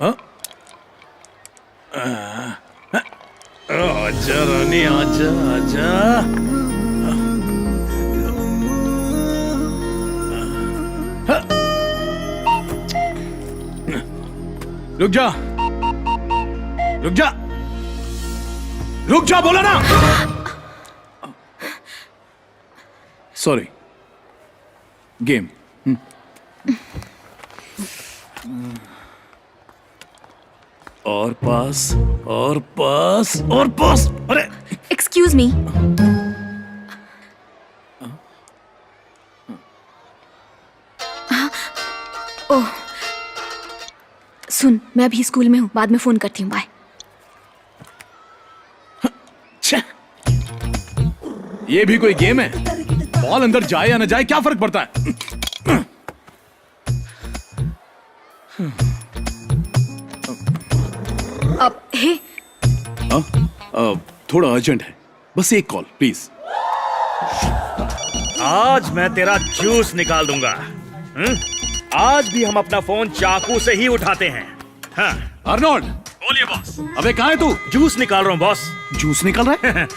हाँ? आजा रानी, आजा आजा। रुक जा, रुक जा, रुक जा, बोला ना। Sorry, game. और पास, और पास, और पास। अरे एक्सक्यूज मी। ओह, सुन, मैं अभी स्कूल में हूँ, बाद में फोन करती हूँ, बाय। ये भी कोई गेम है? बॉल अंदर जाए या न जाए क्या फर्क पड़ता है? अब हे थोड़ा अर्जेंट है, बस एक कॉल प्लीज। आज मैं तेरा जूस निकाल दूंगा। आज भी हम अपना फोन चाकू से ही उठाते हैं। हाँ। अर्नोल्ड, बोलिए बॉस। अबे कहाँ है तू? जूस निकाल रहा हूँ बॉस। जूस निकल रहा है?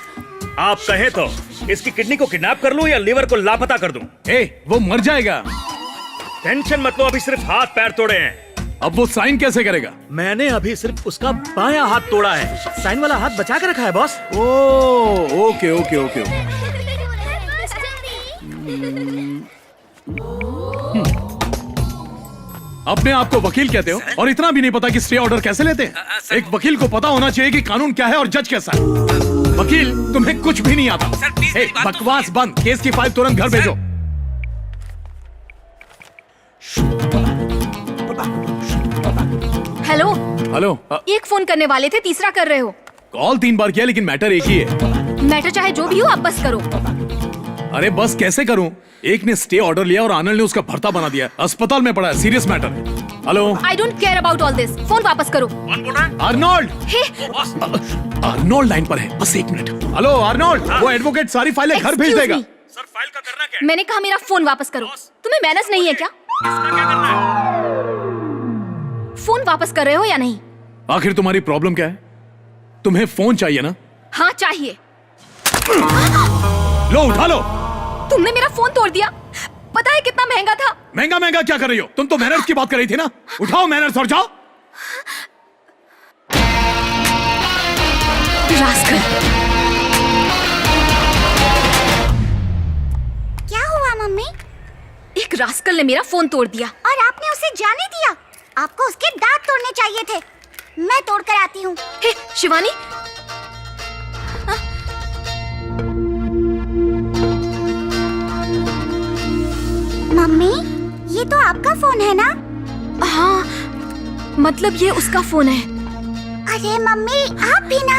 आप कहे तो इसकी किडनी को किडनैप कर लूं या लीवर को लापता कर दूं? वो मर जाएगा। टेंशन मत लो, अभी सिर्फ हाथ पैर तोड़े हैं। अब वो साइन कैसे करेगा? मैंने अभी सिर्फ उसका बायां हाथ तोड़ा है, साइन वाला हाथ बचा के रखा है बॉस। Okay okay okay. अपने आप को वकील कहते हो और इतना भी नहीं पता कि स्टे ऑर्डर कैसे लेते हैं? एक वकील को पता होना चाहिए कि कानून क्या है और जज कैसा है। वकील, तुम्हें कुछ भी नहीं आता। बकवास बंद, केस की फाइल तुरंत घर भेजो। Hello hello. एक फोन करने वाले थे, तीसरा कर रहे हो। कॉल 3 बार किया लेकिन मैटर एक ही है। मैटर चाहे जो भी हो, आप बस करो। अरे बस कैसे करूं? एक ने स्टे ऑर्डर लिया और आनंद ने उसका भर्ता बना दिया। अस्पताल में पड़ा है, सीरियस मैटर है। Hello. I don't care about all this, phone वापस करो। कौन बोल रहा है? अर्नोल्ड। हे, अर्नोल्ड लाइन पर है, बस 1 मिनट। हेलो अर्नोल्ड, वो एडवोकेट सारी फाइलें घर भेज Excuse देगा। me. सर फाइल का करना क्या है? मैंने कहा मेरा फोन वापस करो। तुम्हें मैनर्स नहीं है क्या? इसका क्या करना है? फोन वापस कर रहे हो या नहीं? आखिर तुम्हारी प्रॉब्लम क्या है? तुम्हें फोन चाहिए ना? हाँ चाहिए। लो उठा लो। तुमने मेरा फोन तोड़ दिया। पता है कितना महंगा था? महंगा महंगा क्या कर रही हो? तुम तो मैनर्स की बात कर रही थी ना। उठाओ मैनर्स और जाओ। रास्कल। क्या हुआ मम्मी? एक रास्कल ने मेरा फोन तोड़ दिया। और आपने उसे जाने दिया? आपको उसके दांत तोड़ने चाहिए थे। मैं तोड़ कर आती हूँ। हे शिवानी, मम्मी, ये तो आपका फोन है ना? हाँ, मतलब ये उसका फोन है। अरे मम्मी, आप भी ना?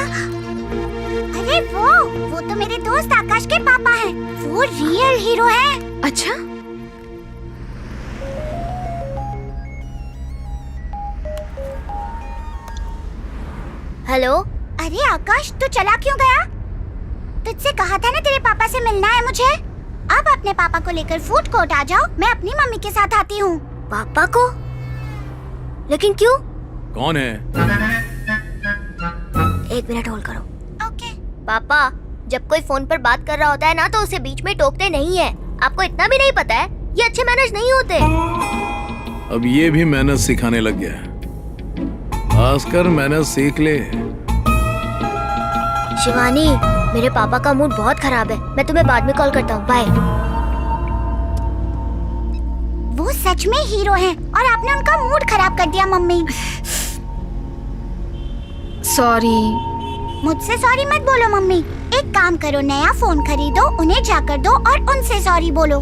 अरे वो तो मेरे दोस्त आकाश के पापा हैं। वो रियल हीरो हैं। अच्छा, हेलो। अरे आकाश, तू चला क्यों गया? तुझसे कहा था ना तेरे पापा से मिलना है मुझे। अब अपने पापा को लेकर फूड कोर्ट आ जाओ, मैं अपनी मम्मी के साथ आती हूँ। पापा को? लेकिन क्यों? कौन है? 1 मिनट होल्ड करो। ओके। पापा, जब कोई फोन पर बात कर रहा होता है ना तो उसे बीच में टोकते नहीं है। आपको इतना भी नहीं पता है? ये अच्छे मैनर्स नहीं होते। अब ये भी मैनर्स सिखाने लग गया है। खासकर मैनर्स सीख ले। शिवानी, मेरे पापा का मूड बहुत खराब है। मैं तुम्हें बाद में कॉल करता हूँ, बाय। वो सच में हीरो हैं और आपने उनका मूड खराब कर दिया मम्मी। सॉरी। मुझसे सॉरी मत बोलो मम्मी। एक काम करो, नया फोन खरीदो, उन्हें जाकर दो और उनसे सॉरी बोलो।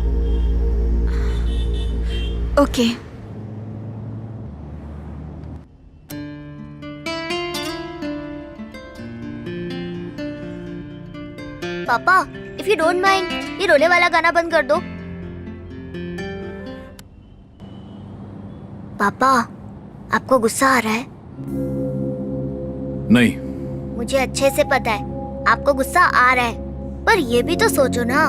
ओके। पापा, इफ यू डोंट माइंड, ये रोने वाला गाना बंद कर दो। पापा, आपको गुस्सा आ रहा है? नहीं। मुझे अच्छे से पता है आपको गुस्सा आ रहा है, पर ये भी तो सोचो ना,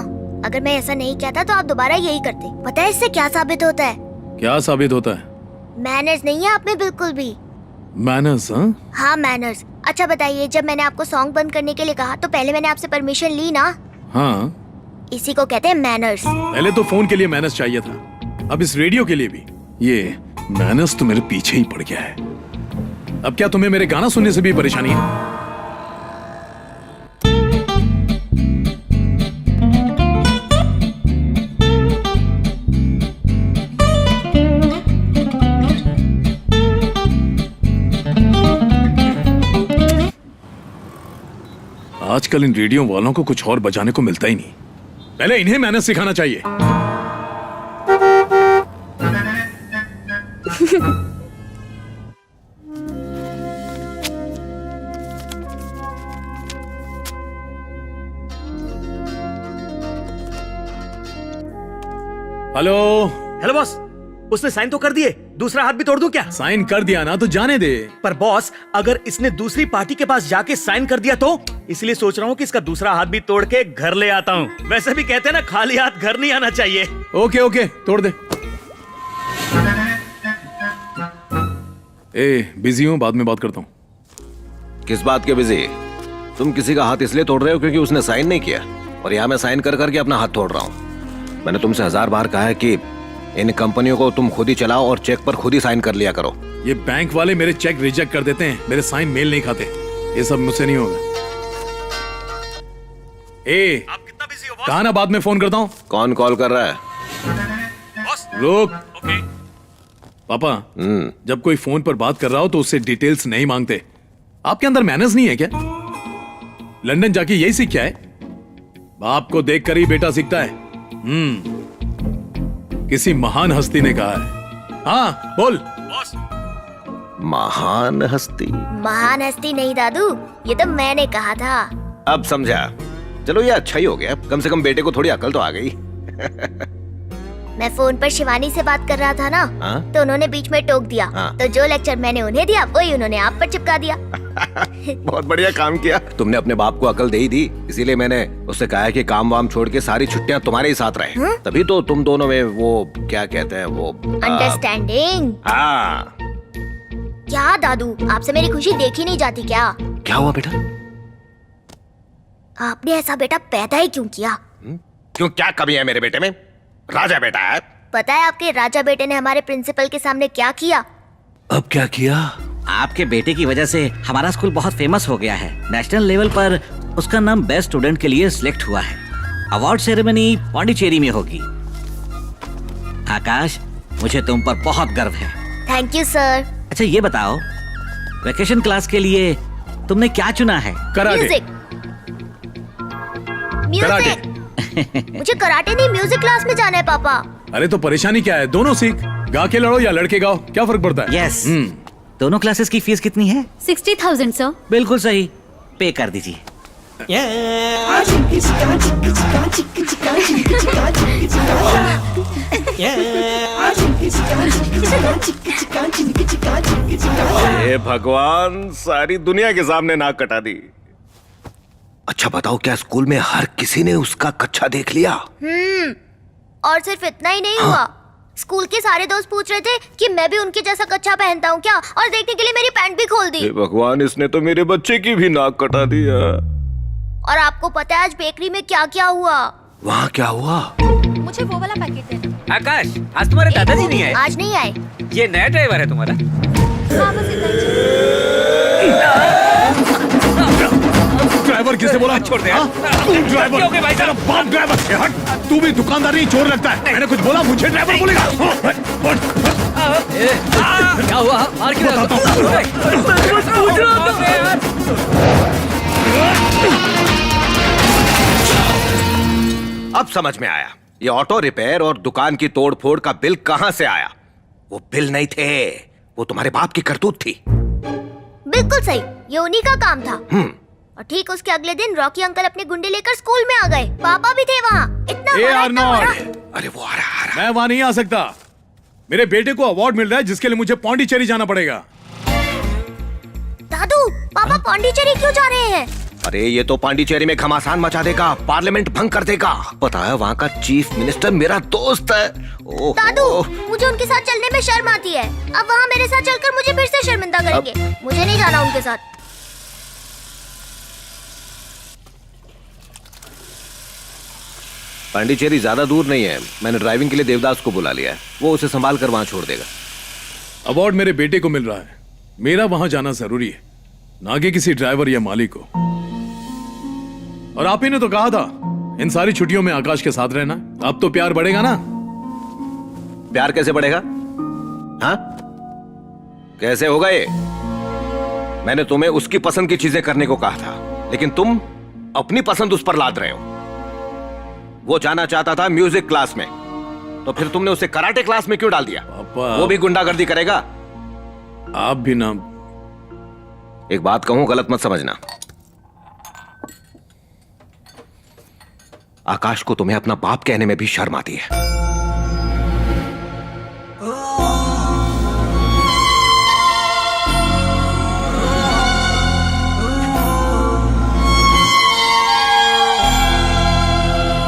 अगर मैं ऐसा नहीं कहता तो आप दोबारा यही करते। पता है इससे क्या साबित होता है? क्या साबित होता है? मैनर्स नहीं है आप में बिल्कुल भी। मैनर्स? हाँ, हाँ मैनर्स। अच्छा बताइए, जब मैंने आपको सॉन्ग बंद करने के लिए कहा तो पहले मैंने आपसे परमिशन ली ना? हाँ। इसी को कहते हैं मैनर्स। पहले तो फोन के लिए मैनर्स चाहिए था, अब इस रेडियो के लिए भी। ये मैनर्स तो मेरे पीछे ही पड़ गया है। अब क्या तुम्हें मेरे गाना सुनने से भी परेशानी है? आजकल इन रेडियो वालों को कुछ और बजाने को मिलता ही नहीं। पहले इन्हें मैनर्स सिखाना चाहिए। हेलो। हेलो बॉस, उसने साइन तो कर दिए, दूसरा हाथ भी तोड़ दूं क्या? साइन कर दिया ना तो जाने दे। पर बॉस, अगर इसने दूसरी पार्टी के पास जाके साइन कर दिया तो? इसलिए सोच रहा हूँ कि इसका दूसरा हाथ भी तोड़ के घर ले आता हूँ। वैसे भी कहते हैं ना, खाली हाथ घर नहीं आना चाहिए। ओके ओके, तोड़ दे। बिजी हूँ, बाद में बात करता हूँ। किस बात के बिजी? तुम किसी का हाथ इसलिए तोड़ रहे हो क्योंकि उसने साइन नहीं किया, और यहाँ मैं साइन कर करके अपना हाथ तोड़ रहा हूँ। मैंने तुमसे 1000 बार कहा है कि इन कंपनियों को तुम खुद ही चलाओ और चेक पर खुद ही साइन कर लिया करो। ये बैंक वाले मेरे चेक रिजेक्ट कर देते हैं, मेरे साइन मेल नहीं खाते। ये सब मुझसे नहीं होगा। आप कितना बिजी हो बॉस? कहा ना, बाद में फोन करता हूँ। कौन कॉल कर रहा है? बॉस, रुक। ओके। पापा, जब कोई फोन पर बात कर रहा हो तो उससे डिटेल्स नहीं मांगते। आपके अंदर मैनर्स नहीं है क्या? लंदन जाके यही सीख क्या है? बाप को देखकर ही बेटा सीखता है। किसी महान हस्ती ने कहा है। हाँ बोल। बॉस, महान हस्ती? महान हस्ती नहीं दादू, ये तो मैंने कहा था। अब समझा। चलो ये अच्छा ही हो गया, कम से कम बेटे को थोड़ी अकल तो आ गई। मैं फोन पर शिवानी से बात कर रहा था ना, हाँ? तो उन्होंने बीच में टोक दिया। हाँ? तो जो लेक्चर मैंने उन्हें दिया वही उन्होंने आप पर चिपका दिया। बहुत बढ़िया काम किया। तुमने अपने बाप को अकल दे ही दी, इसीलिए मैंने उससे कहा है कि काम वाम छोड़ के सारी छुट्टियां तुम्हारे ही साथ रहे। तभी तो तुम दोनों में वो क्या कहते हैं, वो अंडरस्टैंडिंग। हाँ। क्या दादू, आपसे मेरी खुशी देखी नहीं जाती क्या? क्या हुआ बेटा? आपने ऐसा बेटा पैदा ही क्यों किया? क्यों, क्या कमी है मेरे बेटे में? राजा बेटा है। पता है आपके राजा बेटे ने हमारे प्रिंसिपल के सामने क्या किया? अब क्या किया? आपके बेटे की वजह से हमारा स्कूल बहुत फेमस हो गया है। नेशनल लेवल पर उसका नाम बेस्ट स्टूडेंट के लिए सिलेक्ट हुआ है। अवार्ड सेरेमनी पौंडीचेरी में होगी। आकाश, मुझे तुम पर बहुत गर्व है। Thank you sir. अच्छा ये बताओ, वेकेशन क्लास के लिए तुमने क्या चुना है? कराटे। म्यूजिक। कराटे। म्यूजिक। मुझे कराटे नहीं, म्यूजिक क्लास में जाना है पापा। अरे तो परेशानी क्या है? दोनों सीख। गा के लड़ो या लड़के गाओ, क्या फर्क पड़ता है? यस। दोनों क्लासेस की फीस कितनी है? 60,000 सर। बिल्कुल सही, पे कर दीजिए। हे भगवान, सारी दुनिया के सामने नाक कटा दी। अच्छा बताओ, क्या स्कूल में हर किसी ने उसका कच्छा देख लिया? और सिर्फ इतना ही नहीं हुआ, स्कूल के सारे दोस्त पूछ रहे थे कि मैं भी उनके जैसा कच्छा पहनता हूँ क्या, और देखने के लिए मेरी पैंट भी खोल दी। हे भगवान, इसने तो मेरे बच्चे की भी नाक कटा दिया। और आपको पता है आज बेकरी में क्या क्या हुआ? वहाँ क्या हुआ? मुझे वो वाला पैकेट देना। आकाश, आज तुम्हारे दादाजी नहीं आए। आज नहीं आए। ये नया ड्राइवर है तुम्हारा? हाँ, बस इतना ही। ड्राइवर किसे बोला? छोड़ दे। हाँ? तू ड्राइवर? क्यों के भाई साहब? तेरा बाप ड्राइवर। ए, हट। तू भी दुकानदार नहीं, चोर लगता है। मैंने कुछ बोला, मुझे ड्राइवर बोलेगा? क्या हुआ? मार क्यों रहा अब समझ में आया, ये ऑटो रिपेयर और दुकान की तोड़ फोड़ का बिल कहाँ से आया। वो बिल नहीं थे, वो तुम्हारे बाप की करतूत थी। बिल्कुल सही, ये उन्हीं का काम था। और ठीक उसके अगले दिन रॉकी अंकल अपने गुंडे लेकर स्कूल में आ गए। पापा भी थे वहाँ। इतना बड़ा, इतना बड़ा। अरे वो आ रहा। मैं वहां नहीं आ सकता। मेरे बेटे को अवार्ड मिल रहा है जिसके लिए मुझे पौंडीचेरी जाना पड़ेगा। दादू, पापा पौंडीचेरी क्यों जा रहे हैं? अरे ये तो पांडिचेरी में घमासान मचा देगा, पार्लियामेंट भंग कर देगा। पता है वहाँ का चीफ मिनिस्टर मेरा दोस्त है। ओह दादू, मुझे उनके साथ चलने में शर्म आती है। अब वहाँ मेरे साथ चलकर मुझे फिर से शर्मिंदा करेंगे। मुझे नहीं जाना उनके साथ। पांडिचेरी ज्यादा दूर नहीं है, मैंने ड्राइविंग के लिए देवदास को बुला लिया है, वो उसे संभाल कर वहाँ छोड़ देगा। अवार्ड मेरे बेटे को मिल रहा है, मेरा वहां जाना जरूरी है, ना कि किसी ड्राइवर या मालिक को। और आप ही ने तो कहा था इन सारी छुट्टियों में आकाश के साथ रहना। अब तो प्यार बढ़ेगा ना। प्यार कैसे बढ़ेगा? हाँ, कैसे होगा ये? मैंने तुम्हें उसकी पसंद की चीजें करने को कहा था, लेकिन तुम अपनी पसंद उस पर लाद रहे हो। वो जाना चाहता था म्यूजिक क्लास में, तो फिर तुमने उसे कराटे क्लास में क्यों डाल दिया? पापा, वो भी गुंडागर्दी करेगा। आप भी ना। एक बात कहूं, गलत मत समझना। आकाश को तुम्हें अपना बाप कहने में भी शर्म आती है।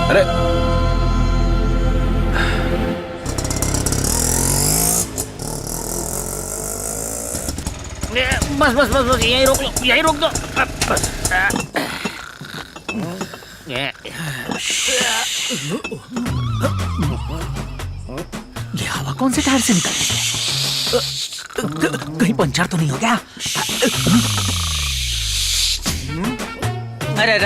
अरे बस बस बस बस यही रोक लो, यही रोक दो। बस। ये हवा कौन से टायर से निकल रही है? कहीं पंचर तो नहीं हो गया? अरे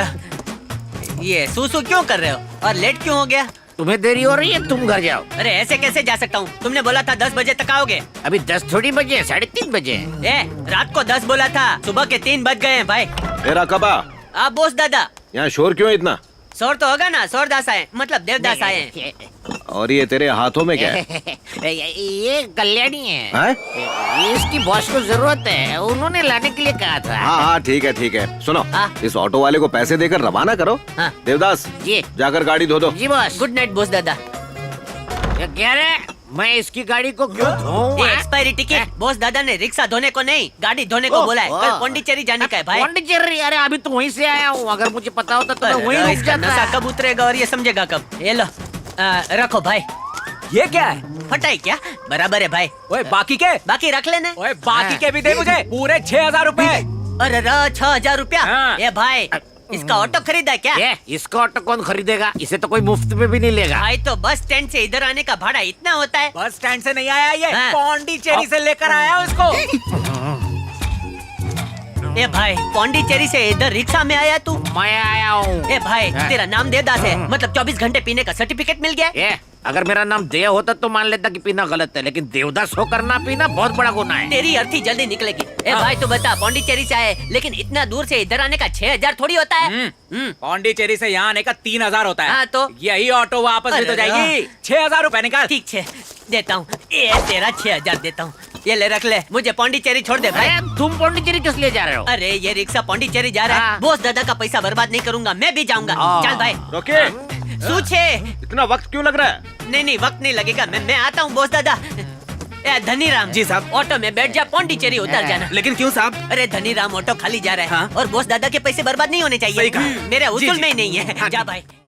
ये सूसू क्यों कर रहे हो और लेट क्यों हो गया? तुम्हें देरी हो रही है, तुम घर जाओ। अरे ऐसे कैसे जा सकता हूँ? तुमने बोला था 10 बजे तक आओगे। अभी 10 थोड़ी बजे हैं, 3:30 बजे हैं। रात को 10 बोला था, सुबह के 3 बज गए हैं भाई। तेरा कबा, आप बोस दादा। यहाँ शोर क्यों है इतना? शोर तो होगा ना, शोरदास आए मतलब देवदास आए हैं। और ये तेरे हाथों में क्या है? ये कल्याणी है। हैं? इसकी बॉस को जरूरत है, उन्होंने लाने के लिए कहा था। हाँ हाँ ठीक है ठीक है। सुनो, हाँ। इस ऑटो वाले को पैसे देकर रवाना करो। हाँ। देवदास जी जाकर गाड़ी धो दो। जी बॉस। गुड नाइट बोस दादा। क्या कह रहे? मैं इसकी गाड़ी को क्यों धोऊं? ये एक्सपायरी टिकट बोस दादा ने रिक्शा धोने को नहीं, गाड़ी धोने को बोला है। कल पौंडीचेरी जाने का है भाई। पौंडीचेरी? अरे अभी तो वहीं से आया हूँ, अगर मुझे पता होता तो मैं वहीं रुक इसका नशा जाता। कब उतरेगा और ये समझेगा कब? ये लो रखो भाई। ये क्या है? फटाई क्या? बराबर है भाई। ओए बाकी के? बाकी रख लेना। ओए बाकी के भी दे मुझे, पूरे 6,000 रुपए। अरे 6,000 रुपया? हाँ। ये भाई इसका ऑटो खरीदा क्या? ये इसका ऑटो कौन खरीदेगा? इसे तो कोई मुफ्त में भी नहीं लेगा। भाई तो बस स्टैंड से इधर आने का भाड़ा इतना होता है? बस स्टैंड से नहीं आया ये, हाँ। पौंडीचेरी से लेकर आया हूँ इसको। ए भाई पौंडीचेरी से इधर रिक्शा में आया तू? मैं आया हूँ। ए भाई हाँ। तेरा नाम देवदास है, मतलब 24 घंटे पीने का सर्टिफिकेट मिल गया? ये अगर मेरा नाम देव होता तो मान लेता कि पीना गलत है, लेकिन देवदास होकर ना पीना बहुत बड़ा गुनाह है। तेरी अर्थी जल्दी निकलेगी। ए भाई तू बता, पौंडीचेरी से आए लेकिन इतना दूर से इधर आने का 6,000 थोड़ी होता है? पौंडीचेरी से यहाँ आने का 3,000 होता है। हाँ, तो? यही ऑटो वापस भी तो अरे जाएगी। 6,000 रुपए निकाल। ठीक है देता हूँ, ये तेरा 6,000 देता हूँ। ये ले रख ले, मुझे पौंडीचेरी छोड़ दे भाई। अरे तुम पौंडीचेरी किस लिए जा रहे हो? अरे ये रिक्शा पौंडीचेरी जा रहा है, हाँ। बोस दादा का पैसा बर्बाद नहीं करूंगा, मैं भी जाऊंगा। चल भाई। रोके, सूछे। इतना वक्त क्यों लग रहा है? नहीं वक्त नहीं लगेगा, मैं आता हूँ बोस दादा। ए धनीराम जी साहब। ऑटो में बैठ जा, पौंडीचेरी उतर जाना। लेकिन क्यों साहब? अरे धनीराम ऑटो खाली जा रहा है हाँ? और बोस दादा के पैसे बर्बाद नहीं होने चाहिए। सही कहा। मेरे जी, उसूल जी। में ही नहीं है। हाँ, जा भाई।